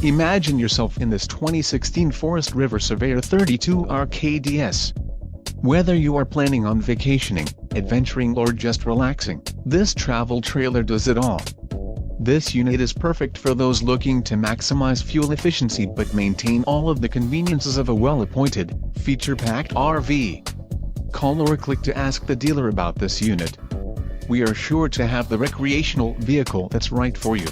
Imagine yourself in this 2016 Forest River Surveyor 32RKDS. Whether you are planning on vacationing, adventuring or just relaxing, this travel trailer does it all. This unit is perfect for those looking to maximize fuel efficiency but maintain all of the conveniences of a well-appointed, feature-packed RV. Call or click to ask the dealer about this unit. We are sure to have the recreational vehicle that's right for you.